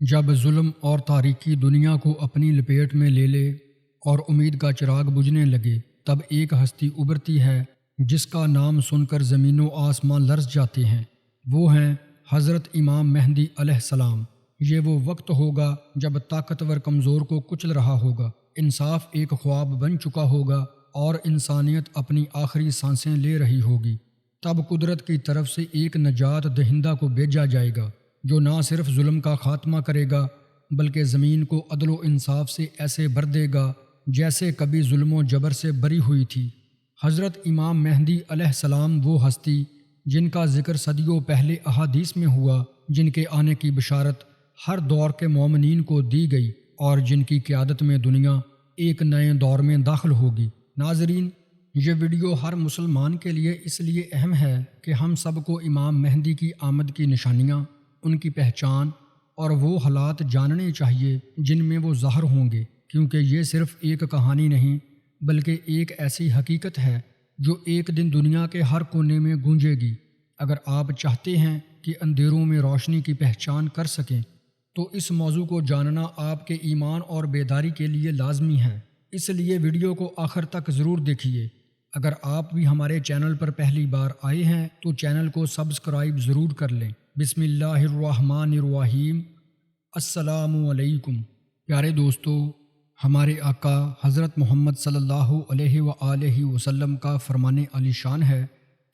جب ظلم اور تاریکی دنیا کو اپنی لپیٹ میں لے لے اور امید کا چراغ بجھنے لگے، تب ایک ہستی ابھرتی ہے جس کا نام سن کر زمین و آسمان لرز جاتے ہیں۔ وہ ہیں حضرت امام مہدی علیہ السلام۔ یہ وہ وقت ہوگا جب طاقتور کمزور کو کچل رہا ہوگا، انصاف ایک خواب بن چکا ہوگا اور انسانیت اپنی آخری سانسیں لے رہی ہوگی۔ تب قدرت کی طرف سے ایک نجات دہندہ کو بھیجا جائے گا جو نہ صرف ظلم کا خاتمہ کرے گا بلکہ زمین کو عدل و انصاف سے ایسے بھر دے گا جیسے کبھی ظلم و جبر سے بری ہوئی تھی۔ حضرت امام مہدی علیہ السلام وہ ہستی جن کا ذکر صدیوں پہلے احادیث میں ہوا، جن کے آنے کی بشارت ہر دور کے مومنین کو دی گئی اور جن کی قیادت میں دنیا ایک نئے دور میں داخل ہوگی۔ ناظرین، یہ ویڈیو ہر مسلمان کے لیے اس لیے اہم ہے کہ ہم سب کو امام مہدی کی آمد کی نشانیاں، ان کی پہچان اور وہ حالات جاننے چاہیے جن میں وہ ظاہر ہوں گے، کیونکہ یہ صرف ایک کہانی نہیں بلکہ ایک ایسی حقیقت ہے جو ایک دن دنیا کے ہر کونے میں گونجے گی۔ اگر آپ چاہتے ہیں کہ اندھیروں میں روشنی کی پہچان کر سکیں تو اس موضوع کو جاننا آپ کے ایمان اور بیداری کے لیے لازمی ہے، اس لیے ویڈیو کو آخر تک ضرور دیکھیے۔ اگر آپ بھی ہمارے چینل پر پہلی بار آئے ہیں تو چینل کو سبسکرائب ضرور کر لیں۔ بسم اللہ الرحمن الرحیم۔ السلام علیکم پیارے دوستو، ہمارے آقا حضرت محمد صلی اللہ علیہ وآلہ وسلم کا فرمان عالی شان ہے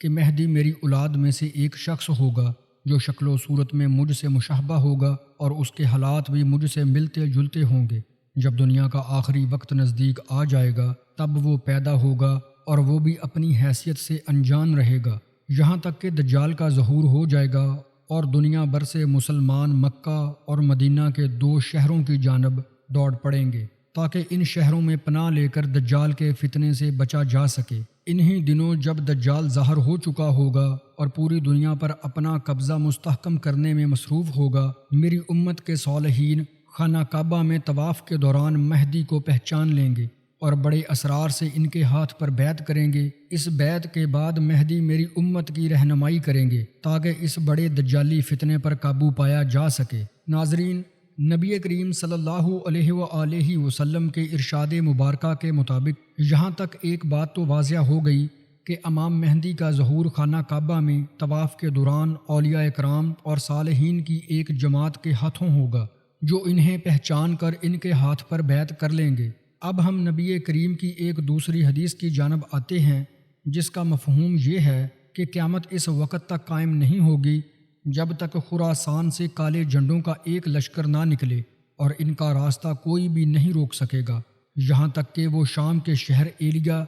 کہ مہدی میری اولاد میں سے ایک شخص ہوگا جو شکل و صورت میں مجھ سے مشابہ ہوگا اور اس کے حالات بھی مجھ سے ملتے جلتے ہوں گے۔ جب دنیا کا آخری وقت نزدیک آ جائے گا تب وہ پیدا ہوگا اور وہ بھی اپنی حیثیت سے انجان رہے گا، یہاں تک کہ دجال کا ظہور ہو جائے گا اور دنیا بھر سے مسلمان مکہ اور مدینہ کے 2 شہروں کی جانب دوڑ پڑیں گے تاکہ ان شہروں میں پناہ لے کر دجال کے فتنے سے بچا جا سکے۔ انہی دنوں جب دجال ظاہر ہو چکا ہوگا اور پوری دنیا پر اپنا قبضہ مستحکم کرنے میں مصروف ہوگا، میری امت کے صالحین خانہ کعبہ میں طواف کے دوران مہدی کو پہچان لیں گے اور بڑے اسرار سے ان کے ہاتھ پر بیعت کریں گے۔ اس بیعت کے بعد مہدی میری امت کی رہنمائی کریں گے تاکہ اس بڑے دجالی فتنے پر قابو پایا جا سکے۔ ناظرین، نبی کریم صلی اللہ علیہ وآلہ وسلم کے ارشاد مبارکہ کے مطابق یہاں تک ایک بات تو واضح ہو گئی کہ امام مہدی کا ظہور خانہ کعبہ میں طواف کے دوران اولیاء کرام اور صالحین کی ایک جماعت کے ہاتھوں ہوگا جو انہیں پہچان کر ان کے ہاتھ پر بیعت کر لیں گے۔ اب ہم نبی کریم کی ایک دوسری حدیث کی جانب آتے ہیں جس کا مفہوم یہ ہے کہ قیامت اس وقت تک قائم نہیں ہوگی جب تک خراسان سے کالے جھنڈوں کا ایک لشکر نہ نکلے اور ان کا راستہ کوئی بھی نہیں روک سکے گا، یہاں تک کہ وہ شام کے شہر ایلیا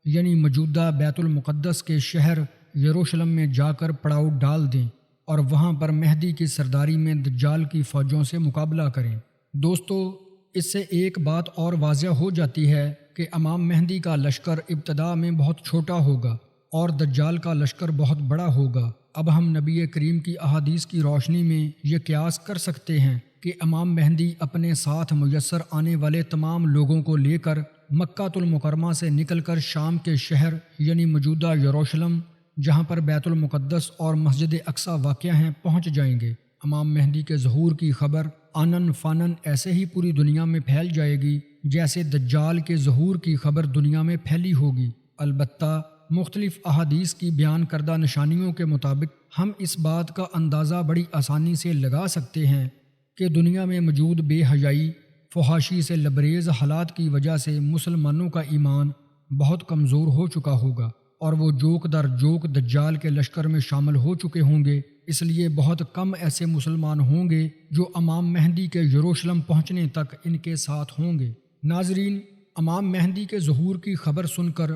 یعنی موجودہ بیت المقدس کے شہر یروشلم میں جا کر پڑاؤ ڈال دیں اور وہاں پر مہدی کی سرداری میں دجال کی فوجوں سے مقابلہ کریں۔ دوستو، اس سے ایک بات اور واضح ہو جاتی ہے کہ امام مہدی کا لشکر ابتدا میں بہت چھوٹا ہوگا اور دجال کا لشکر بہت بڑا ہوگا۔ اب ہم نبی کریم کی احادیث کی روشنی میں یہ قیاس کر سکتے ہیں کہ امام مہدی اپنے ساتھ میسر آنے والے تمام لوگوں کو لے کر مکہ المکرمہ سے نکل کر شام کے شہر یعنی موجودہ یروشلم، جہاں پر بیت المقدس اور مسجد اقصی واقع ہیں، پہنچ جائیں گے۔ امام مہدی کے ظہور کی خبر آنن فانن ایسے ہی پوری دنیا میں پھیل جائے گی جیسے دجال کے ظہور کی خبر دنیا میں پھیلی ہوگی۔ البتہ مختلف احادیث کی بیان کردہ نشانیوں کے مطابق ہم اس بات کا اندازہ بڑی آسانی سے لگا سکتے ہیں کہ دنیا میں موجود بے حیائی، فحاشی سے لبریز حالات کی وجہ سے مسلمانوں کا ایمان بہت کمزور ہو چکا ہوگا اور وہ جوک در جوک دجال کے لشکر میں شامل ہو چکے ہوں گے۔ اس لیے بہت کم ایسے مسلمان ہوں گے جو امام مہدی کے یروشلم پہنچنے تک ان کے ساتھ ہوں گے۔ ناظرین، امام مہدی کے ظہور کی خبر سن کر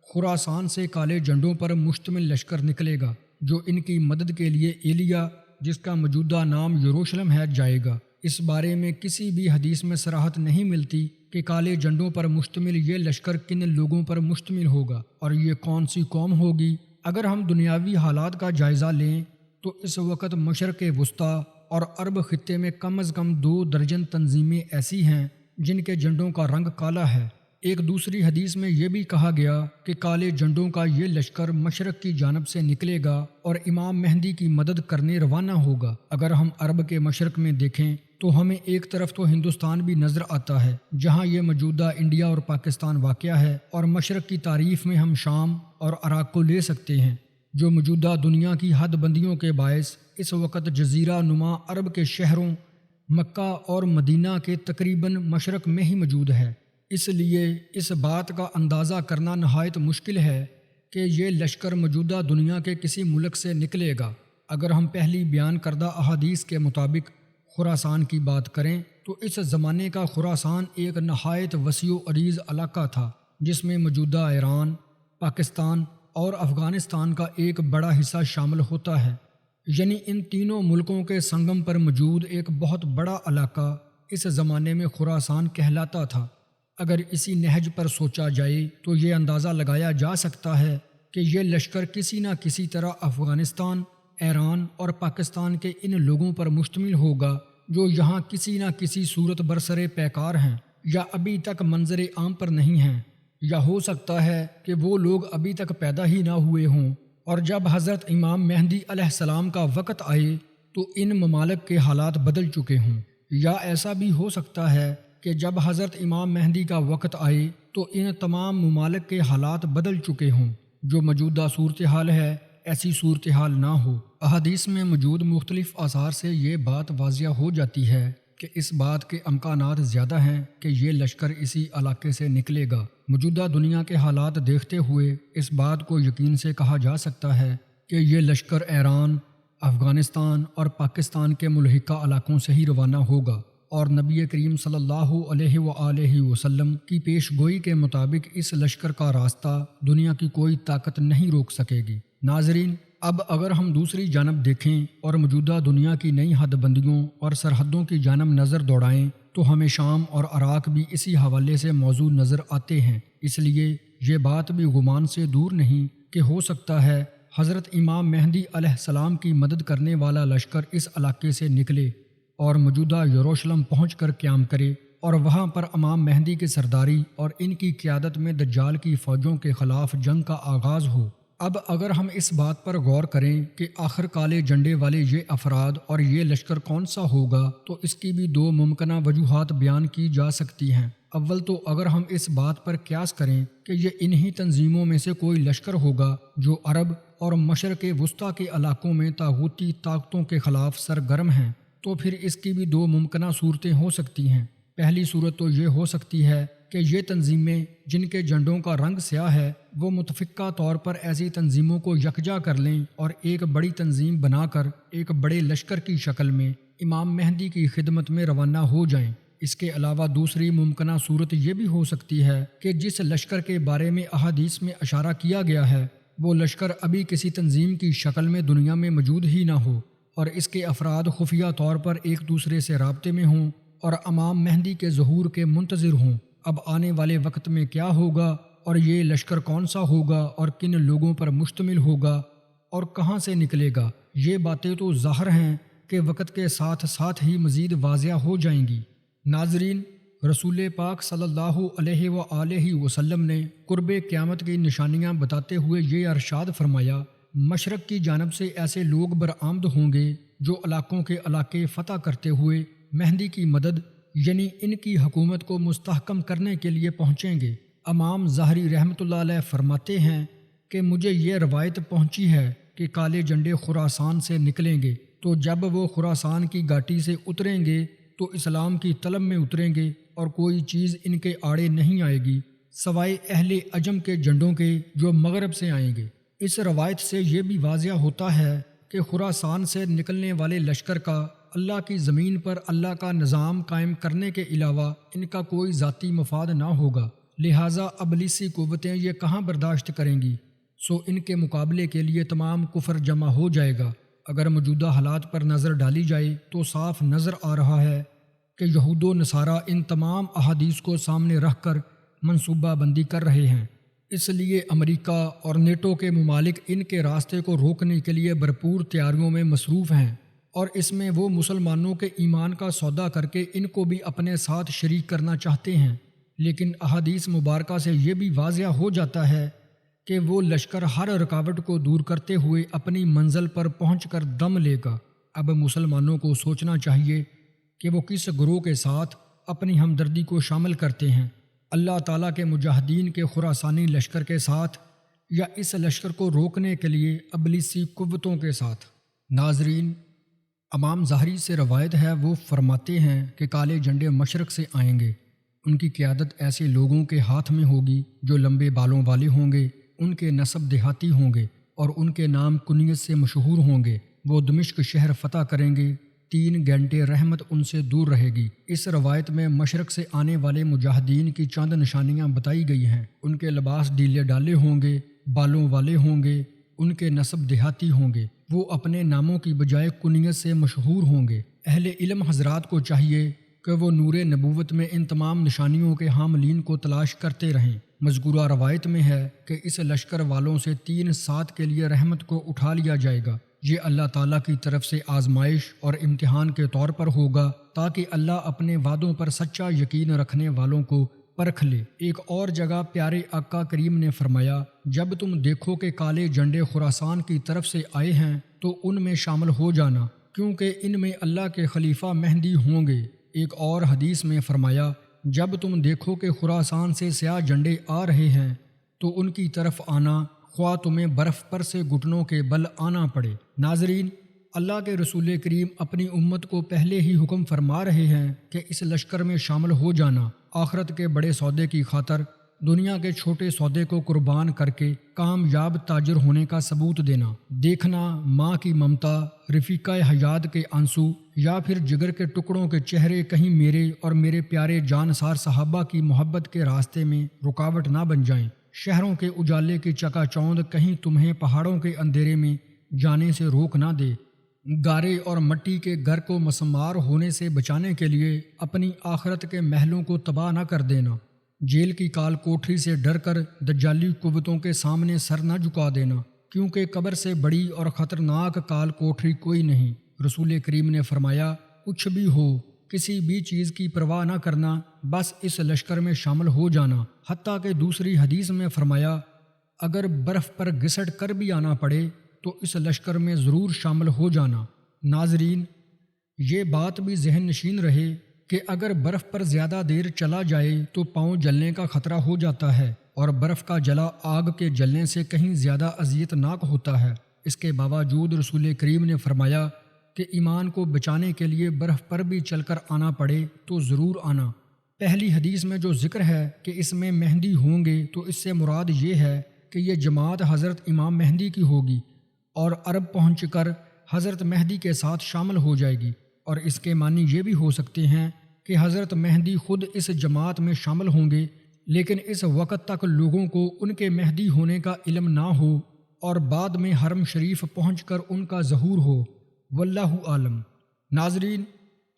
خراسان سے کالے جھنڈوں پر مشتمل لشکر نکلے گا جو ان کی مدد کے لیے ایلیا، جس کا موجودہ نام یروشلم ہے، جائے گا۔ اس بارے میں کسی بھی حدیث میں صراحت نہیں ملتی کہ کالے جھنڈوں پر مشتمل یہ لشکر کن لوگوں پر مشتمل ہوگا اور یہ کون سی قوم ہوگی۔ اگر ہم دنیاوی حالات کا جائزہ لیں تو اس وقت مشرق وسطیٰ اور عرب خطے میں کم از کم 2 درجن تنظیمیں ایسی ہیں جن کے جھنڈوں کا رنگ کالا ہے۔ ایک دوسری حدیث میں یہ بھی کہا گیا کہ کالے جھنڈوں کا یہ لشکر مشرق کی جانب سے نکلے گا اور امام مہدی کی مدد کرنے روانہ ہوگا۔ اگر ہم عرب کے مشرق میں دیکھیں تو ہمیں ایک طرف تو ہندوستان بھی نظر آتا ہے جہاں یہ موجودہ انڈیا اور پاکستان واقع ہے، اور مشرق کی تعریف میں ہم شام اور عراق کو لے سکتے ہیں جو موجودہ دنیا کی حد بندیوں کے باعث اس وقت جزیرہ نما عرب کے شہروں مکہ اور مدینہ کے تقریباً مشرق میں ہی موجود ہے۔ اس لیے اس بات کا اندازہ کرنا نہایت مشکل ہے کہ یہ لشکر موجودہ دنیا کے کسی ملک سے نکلے گا۔ اگر ہم پہلی بیان کردہ احادیث کے مطابق خراسان کی بات کریں تو اس زمانے کا خراسان ایک نہایت وسیع و عریض علاقہ تھا جس میں موجودہ ایران، پاکستان اور افغانستان کا ایک بڑا حصہ شامل ہوتا ہے، یعنی ان تینوں ملکوں کے سنگم پر موجود ایک بہت بڑا علاقہ اس زمانے میں خراسان کہلاتا تھا۔ اگر اسی نہج پر سوچا جائے تو یہ اندازہ لگایا جا سکتا ہے کہ یہ لشکر کسی نہ کسی طرح افغانستان، ایران اور پاکستان کے ان لوگوں پر مشتمل ہوگا جو یہاں کسی نہ کسی صورت برسر پیکار ہیں یا ابھی تک منظر عام پر نہیں ہیں، یا ہو سکتا ہے کہ وہ لوگ ابھی تک پیدا ہی نہ ہوئے ہوں، اور جب حضرت امام مہدی علیہ السلام کا وقت آئے تو ان ممالک کے حالات بدل چکے ہوں، یا ایسا بھی ہو سکتا ہے کہ جب حضرت امام مہدی کا وقت آئے تو ان تمام ممالک کے حالات بدل چکے ہوں۔ جو موجودہ صورتحال ہے ایسی صورتحال نہ ہو۔ احادیث میں موجود مختلف آثار سے یہ بات واضح ہو جاتی ہے کہ اس بات کے امکانات زیادہ ہیں کہ یہ لشکر اسی علاقے سے نکلے گا۔ موجودہ دنیا کے حالات دیکھتے ہوئے اس بات کو یقین سے کہا جا سکتا ہے کہ یہ لشکر ایران، افغانستان اور پاکستان کے ملحقہ علاقوں سے ہی روانہ ہوگا، اور نبی کریم صلی اللہ علیہ وآلہ وسلم کی پیش گوئی کے مطابق اس لشکر کا راستہ دنیا کی کوئی طاقت نہیں روک سکے گی۔ ناظرین، اب اگر ہم دوسری جانب دیکھیں اور موجودہ دنیا کی نئی حد بندیوں اور سرحدوں کی جانب نظر دوڑائیں تو ہمیں شام اور عراق بھی اسی حوالے سے موضوع نظر آتے ہیں۔ اس لیے یہ بات بھی گمان سے دور نہیں کہ ہو سکتا ہے حضرت امام مہدی علیہ السلام کی مدد کرنے والا لشکر اس علاقے سے نکلے اور موجودہ یروشلم پہنچ کر قیام کرے، اور وہاں پر امام مہدی کی سرداری اور ان کی قیادت میں دجال کی فوجوں کے خلاف جنگ کا آغاز ہو۔ اب اگر ہم اس بات پر غور کریں کہ آخر کالے جھنڈے والے یہ افراد اور یہ لشکر کون سا ہوگا تو اس کی بھی دو ممکنہ وجوہات بیان کی جا سکتی ہیں۔ اول تو اگر ہم اس بات پر قیاس کریں کہ یہ انہی تنظیموں میں سے کوئی لشکر ہوگا جو عرب اور مشرق وسطیٰ کے علاقوں میں طاغوتی طاقتوں کے خلاف سرگرم ہیں، تو پھر اس کی بھی دو ممکنہ صورتیں ہو سکتی ہیں۔ پہلی صورت تو یہ ہو سکتی ہے کہ یہ تنظیمیں جن کے جھنڈوں کا رنگ سیاہ ہے وہ متفقہ طور پر ایسی تنظیموں کو یکجا کر لیں اور ایک بڑی تنظیم بنا کر ایک بڑے لشکر کی شکل میں امام مہدی کی خدمت میں روانہ ہو جائیں۔ اس کے علاوہ دوسری ممکنہ صورت یہ بھی ہو سکتی ہے کہ جس لشکر کے بارے میں احادیث میں اشارہ کیا گیا ہے وہ لشکر ابھی کسی تنظیم کی شکل میں دنیا میں موجود ہی نہ ہو، اور اس کے افراد خفیہ طور پر ایک دوسرے سے رابطے میں ہوں اور امام مہدی کے ظہور کے منتظر ہوں۔ اب آنے والے وقت میں کیا ہوگا اور یہ لشکر کون سا ہوگا اور کن لوگوں پر مشتمل ہوگا اور کہاں سے نکلے گا، یہ باتیں تو ظاہر ہیں کہ وقت کے ساتھ ساتھ ہی مزید واضح ہو جائیں گی۔ ناظرین، رسول پاک صلی اللہ علیہ وآلہ وسلم نے قرب قیامت کی نشانیاں بتاتے ہوئے یہ ارشاد فرمایا، مشرق کی جانب سے ایسے لوگ برآمد ہوں گے جو علاقوں کے علاقے فتح کرتے ہوئے مہدی کی مدد یعنی ان کی حکومت کو مستحکم کرنے کے لیے پہنچیں گے۔ امام ظاہری رحمۃ اللہ علیہ فرماتے ہیں کہ مجھے یہ روایت پہنچی ہے کہ کالے جھنڈے خراسان سے نکلیں گے، تو جب وہ خراسان کی گھاٹی سے اتریں گے تو اسلام کی طلب میں اتریں گے اور کوئی چیز ان کے آڑے نہیں آئے گی سوائے اہل عجم کے جھنڈوں کے جو مغرب سے آئیں گے۔ اس روایت سے یہ بھی واضح ہوتا ہے کہ خراسان سے نکلنے والے لشکر کا اللہ کی زمین پر اللہ کا نظام قائم کرنے کے علاوہ ان کا کوئی ذاتی مفاد نہ ہوگا، لہٰذا ابلیسی قوتیں یہ کہاں برداشت کریں گی، سو ان کے مقابلے کے لیے تمام کفر جمع ہو جائے گا۔ اگر موجودہ حالات پر نظر ڈالی جائے تو صاف نظر آ رہا ہے کہ یہود و نصارہ ان تمام احادیث کو سامنے رکھ کر منصوبہ بندی کر رہے ہیں۔ اس لیے امریکہ اور نیٹو کے ممالک ان کے راستے کو روکنے کے لیے بھرپور تیاریوں میں مصروف ہیں، اور اس میں وہ مسلمانوں کے ایمان کا سودا کر کے ان کو بھی اپنے ساتھ شریک کرنا چاہتے ہیں۔ لیکن احادیث مبارکہ سے یہ بھی واضح ہو جاتا ہے کہ وہ لشکر ہر رکاوٹ کو دور کرتے ہوئے اپنی منزل پر پہنچ کر دم لے گا۔ اب مسلمانوں کو سوچنا چاہیے کہ وہ کس گروہ کے ساتھ اپنی ہمدردی کو شامل کرتے ہیں، اللہ تعالیٰ کے مجاہدین کے خراسانی لشکر کے ساتھ یا اس لشکر کو روکنے کے لیے ابلیسی قوتوں کے ساتھ۔ ناظرین، امام ظاہری سے روایت ہے، وہ فرماتے ہیں کہ کالے جھنڈے مشرق سے آئیں گے، ان کی قیادت ایسے لوگوں کے ہاتھ میں ہوگی جو لمبے بالوں والے ہوں گے، ان کے نسب دیہاتی ہوں گے اور ان کے نام کنیت سے مشہور ہوں گے، وہ دمشق شہر فتح کریں گے، 3 گھنٹے رحمت ان سے دور رہے گی۔ اس روایت میں مشرق سے آنے والے مجاہدین کی چند نشانیاں بتائی گئی ہیں، ان کے لباس ڈھیلے ڈالے ہوں گے، بالوں والے ہوں گے، ان کے نسب دیہاتی ہوں گے، وہ اپنے ناموں کی بجائے کنیت سے مشہور ہوں گے۔ اہل علم حضرات کو چاہیے کہ وہ نور نبوت میں ان تمام نشانیوں کے حاملین کو تلاش کرتے رہیں۔ مذکورہ روایت میں ہے کہ اس لشکر والوں سے 3 سات کے لیے رحمت کو اٹھا لیا جائے گا، یہ اللہ تعالیٰ کی طرف سے آزمائش اور امتحان کے طور پر ہوگا تاکہ اللہ اپنے وعدوں پر سچا یقین رکھنے والوں کو پرکھ لے۔ ایک اور جگہ پیارے آقا کریم نے فرمایا، جب تم دیکھو کہ کالے جھنڈے خراسان کی طرف سے آئے ہیں تو ان میں شامل ہو جانا، کیونکہ ان میں اللہ کے خلیفہ مہدی ہوں گے۔ ایک اور حدیث میں فرمایا، جب تم دیکھو کہ خراسان سے سیاہ جھنڈے آ رہے ہیں تو ان کی طرف آنا، خواہ تمہیں برف پر سے گھٹنوں کے بل آنا پڑے۔ ناظرین، اللہ کے رسول کریم اپنی امت کو پہلے ہی حکم فرما رہے ہیں کہ اس لشکر میں شامل ہو جانا، آخرت کے بڑے سودے کی خاطر دنیا کے چھوٹے سودے کو قربان کر کے کامیاب تاجر ہونے کا ثبوت دینا۔ دیکھنا ماں کی ممتا، رفیقہ حیات کے آنسو یا پھر جگر کے ٹکڑوں کے چہرے کہیں میرے اور میرے پیارے جانسار صحابہ کی محبت کے راستے میں رکاوٹ نہ بن جائیں۔ شہروں کے اجالے کی چکا چوند کہیں تمہیں پہاڑوں کے اندھیرے میں جانے سے روک نہ دے۔ گارے اور مٹی کے گھر کو مسمار ہونے سے بچانے کے لیے اپنی آخرت کے محلوں کو تباہ نہ کر دینا۔ جیل کی کال کوٹری سے ڈر کر دجالی قوتوں کے سامنے سر نہ جھکا دینا، کیونکہ قبر سے بڑی اور خطرناک کال کوٹری کوئی نہیں۔ رسول کریم نے فرمایا، کچھ بھی ہو، کسی بھی چیز کی پرواہ نہ کرنا، بس اس لشکر میں شامل ہو جانا۔ حتیٰ کہ دوسری حدیث میں فرمایا، اگر برف پر گھسٹ کر بھی آنا پڑے تو اس لشکر میں ضرور شامل ہو جانا۔ ناظرین، یہ بات بھی ذہن نشین رہے کہ اگر برف پر زیادہ دیر چلا جائے تو پاؤں جلنے کا خطرہ ہو جاتا ہے، اور برف کا جلا آگ کے جلنے سے کہیں زیادہ اذیت ناک ہوتا ہے۔ اس کے باوجود رسول کریم نے فرمایا کہ ایمان کو بچانے کے لیے برف پر بھی چل کر آنا پڑے تو ضرور آنا۔ پہلی حدیث میں جو ذکر ہے کہ اس میں مہدی ہوں گے، تو اس سے مراد یہ ہے کہ یہ جماعت حضرت امام مہدی کی ہوگی اور عرب پہنچ کر حضرت مہدی کے ساتھ شامل ہو جائے گی، اور اس کے معنی یہ بھی ہو سکتے ہیں کہ حضرت مہدی خود اس جماعت میں شامل ہوں گے، لیکن اس وقت تک لوگوں کو ان کے مہدی ہونے کا علم نہ ہو اور بعد میں حرم شریف پہنچ کر ان کا ظہور ہو، واللہ عالم۔ ناظرین،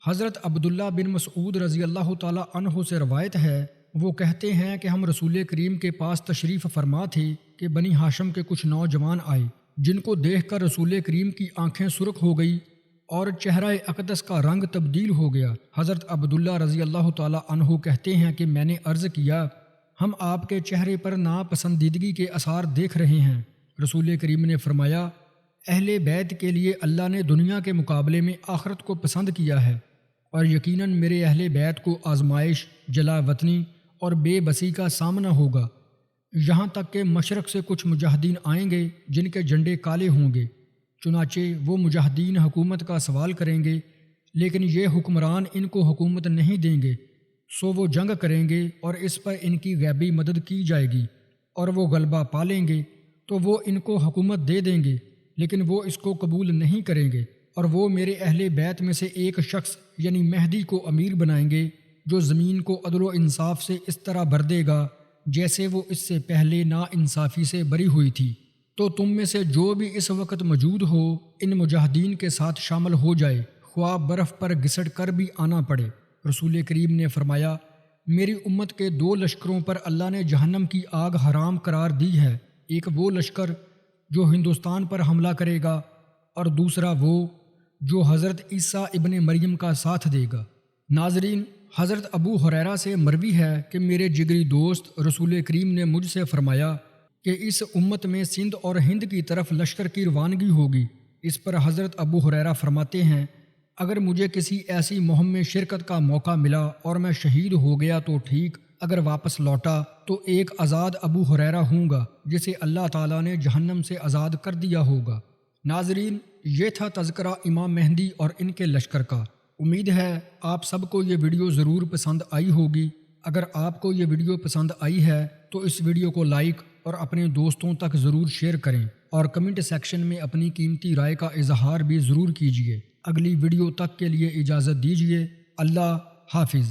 حضرت عبداللہ بن مسعود رضی اللہ تعالی عنہ سے روایت ہے، وہ کہتے ہیں کہ ہم رسول کریم کے پاس تشریف فرما تھے کہ بنی ہاشم کے کچھ نوجوان آئے، جن کو دیکھ کر رسول کریم کی آنکھیں سرخ ہو گئی اور چہرہ اقدس کا رنگ تبدیل ہو گیا۔ حضرت عبداللہ رضی اللہ تعالی عنہ کہتے ہیں کہ میں نے عرض کیا، ہم آپ کے چہرے پر ناپسندیدگی کے آثار دیکھ رہے ہیں۔ رسول کریم نے فرمایا، اہل بیت کے لیے اللہ نے دنیا کے مقابلے میں آخرت کو پسند کیا ہے، اور یقیناً میرے اہل بیت کو آزمائش، جلا وطنی اور بے بسی کا سامنا ہوگا، یہاں تک کہ مشرق سے کچھ مجاہدین آئیں گے جن کے جھنڈے کالے ہوں گے، چنانچہ وہ مجاہدین حکومت کا سوال کریں گے، لیکن یہ حکمران ان کو حکومت نہیں دیں گے، سو وہ جنگ کریں گے اور اس پر ان کی غیبی مدد کی جائے گی، اور وہ غلبہ پا لیں گے تو وہ ان کو حکومت دے دیں گے، لیکن وہ اس کو قبول نہیں کریں گے، اور وہ میرے اہل بیت میں سے ایک شخص یعنی مہدی کو امیر بنائیں گے، جو زمین کو عدل و انصاف سے اس طرح بھر دے گا جیسے وہ اس سے پہلے نا انصافی سے بری ہوئی تھی۔ تو تم میں سے جو بھی اس وقت موجود ہو ان مجاہدین کے ساتھ شامل ہو جائے، خواہ برف پر گھسٹ کر بھی آنا پڑے۔ رسول کریم نے فرمایا، میری امت کے 2 لشکروں پر اللہ نے جہنم کی آگ حرام قرار دی ہے، ایک وہ لشکر جو ہندوستان پر حملہ کرے گا، اور دوسرا وہ جو حضرت عیسیٰ ابن مریم کا ساتھ دے گا۔ ناظرین، حضرت ابو ہریرہ سے مروی ہے کہ میرے جگری دوست رسول کریم نے مجھ سے فرمایا کہ اس امت میں سندھ اور ہند کی طرف لشکر کی روانگی ہوگی۔ اس پر حضرت ابو ہریرہ فرماتے ہیں، اگر مجھے کسی ایسی مہم میں شرکت کا موقع ملا اور میں شہید ہو گیا تو ٹھیک، اگر واپس لوٹا تو ایک آزاد ابو ہریرہ ہوں گا جسے اللہ تعالیٰ نے جہنم سے آزاد کر دیا ہوگا۔ ناظرین، یہ تھا تذکرہ امام مہدی اور ان کے لشکر کا۔ امید ہے آپ سب کو یہ ویڈیو ضرور پسند آئی ہوگی۔ اگر آپ کو یہ ویڈیو پسند آئی ہے تو اس ویڈیو کو لائک اور اپنے دوستوں تک ضرور شیئر کریں اور کمنٹ سیکشن میں اپنی قیمتی رائے کا اظہار بھی ضرور کیجیے۔ اگلی ویڈیو تک کے لیے اجازت دیجیے۔ اللہ حافظ۔